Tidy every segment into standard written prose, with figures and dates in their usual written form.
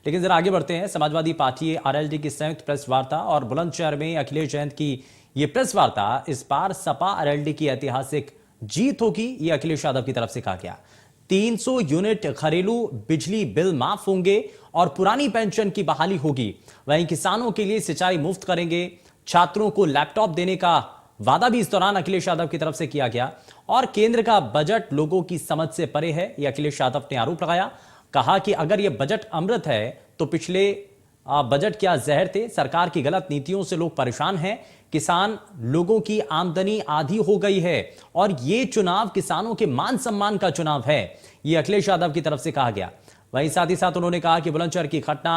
लेकिन जरा आगे बढ़ते हैं। समाजवादी पार्टी आरएलडी की संयुक्त प्रेस वार्ता और बुलंदशहर में अखिलेश जयंत की ये प्रेस वार्ता। इस बार सपा आरएलडी की ऐतिहासिक जीत होगी, ये अखिलेश यादव की तरफ से कहा गया। 300 यूनिट घरेलू बिजली बिल माफ होंगे और पुरानी पेंशन की बहाली होगी। वहीं किसानों के लिए सिंचाई मुफ्त करेंगे। छात्रों को लैपटॉप देने का वादा भी इस दौरान अखिलेश यादव की तरफ से किया गया। और केंद्र का बजट लोगों की समझ से परे है, यह अखिलेश यादव ने आरोप लगाया। कहा कि अगर यह बजट अमृत है तो पिछले बजट क्या जहर थे। सरकार की गलत नीतियों से लोग परेशान हैं। किसान लोगों की आमदनी आधी हो गई है और यह चुनाव किसानों के मान सम्मान का चुनाव है, यह अखिलेश यादव की तरफ से कहा गया। वहीं साथ ही साथ उन्होंने कहा कि बुलंदशहर की घटना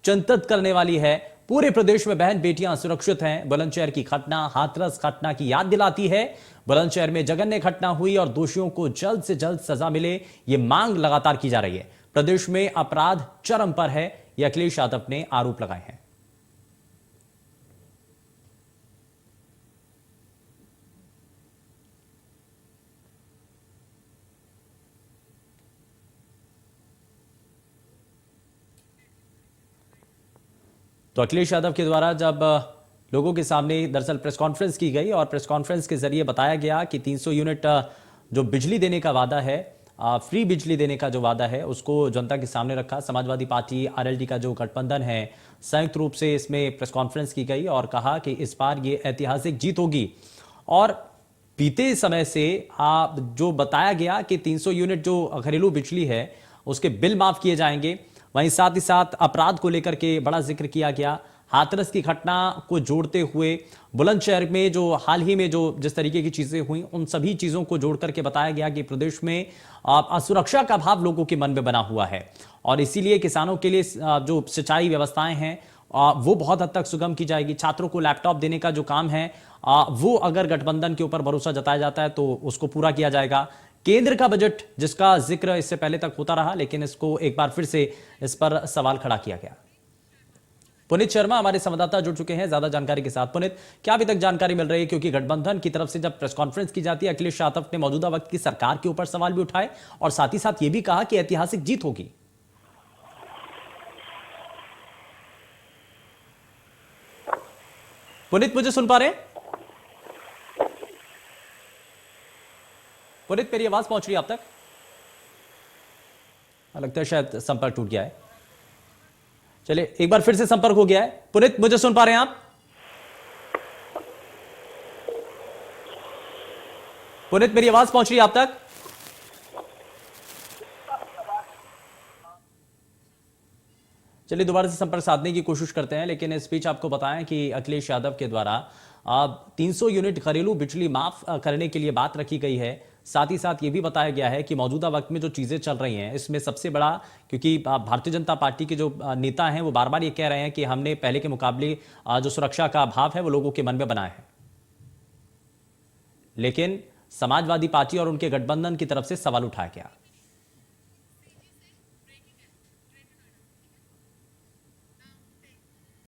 चिंतित करने वाली है। पूरे प्रदेश में बहन बेटियां सुरक्षित हैं। बुलंदशहर की घटना हाथरस घटना की याद दिलाती है। बुलंदशहर में जघन्य घटना हुई और दोषियों को जल्द से जल्द सजा मिले, यह मांग लगातार की जा रही है। प्रदेश में अपराध चरम पर है, यह अखिलेश यादव ने आरोप लगाए हैं। तो अखिलेश यादव के द्वारा जब लोगों के सामने दरअसल प्रेस कॉन्फ्रेंस की गई और प्रेस कॉन्फ्रेंस के जरिए बताया गया कि 300 यूनिट जो बिजली देने का वादा है, फ्री बिजली देने का जो वादा है, उसको जनता के सामने रखा। समाजवादी पार्टी आरएलडी का जो गठबंधन है, संयुक्त रूप से इसमें प्रेस कॉन्फ्रेंस की गई और कहा कि इस बार ये ऐतिहासिक जीत होगी। और बीते समय से जो बताया गया कि 300 यूनिट जो घरेलू बिजली है उसके बिल माफ किए जाएंगे। वहीं साथ ही साथ अपराध को लेकर के बड़ा जिक्र किया गया। हाथरस की घटना को जोड़ते हुए बुलंदशहर में जो हाल ही में जो जिस तरीके की चीजें हुई, उन सभी चीजों को जोड़ करके बताया गया कि प्रदेश में असुरक्षा का भाव लोगों के मन में बना हुआ है और इसीलिए किसानों के लिए जो सिंचाई व्यवस्थाएं हैं वो बहुत हद तक सुगम की जाएगी। छात्रों को लैपटॉप देने का जो काम है वो अगर गठबंधन के ऊपर भरोसा जताया जाता है तो उसको पूरा किया जाएगा। केंद्र का बजट जिसका जिक्र इससे पहले तक होता रहा, लेकिन इसको एक बार फिर से इस पर सवाल खड़ा किया गया। पुनीत शर्मा हमारे संवाददाता जुड़ चुके हैं ज्यादा जानकारी के साथ। पुनीत, क्या अभी तक जानकारी मिल रही है? क्योंकि गठबंधन की तरफ से जब प्रेस कॉन्फ्रेंस की जाती है, अखिलेश यादव ने मौजूदा वक्त की सरकार के ऊपर सवाल भी उठाए और साथ ही साथ यह भी कहा कि ऐतिहासिक जीत होगी। पुनीत, मुझे सुन पा रहे हैं? पुनीत, मेरी आवाज पहुंच रही है आप तक? लगता है शायद संपर्क टूट गया है। चलिए, एक बार फिर से संपर्क हो गया है। पुनीत, मुझे सुन पा रहे हैं आप? पुनीत, मेरी आवाज पहुंच रही है आप तक? चलिए, दोबारा से संपर्क साधने की कोशिश करते हैं। लेकिन इस बीच आपको बताएं कि अखिलेश यादव के द्वारा 300 यूनिट घरेलू बिजली माफ करने के लिए बात रखी गई है। साथ ही साथ ये भी बताया गया है कि मौजूदा वक्त में जो चीजें चल रही हैं इसमें सबसे बड़ा, क्योंकि भारतीय जनता पार्टी के जो नेता हैं वो बार बार ये कह रहे हैं कि हमने पहले के मुकाबले जो सुरक्षा का भाव है वो लोगों के मन में बनाया है, लेकिन समाजवादी पार्टी और उनके गठबंधन की तरफ से सवाल उठाया गया।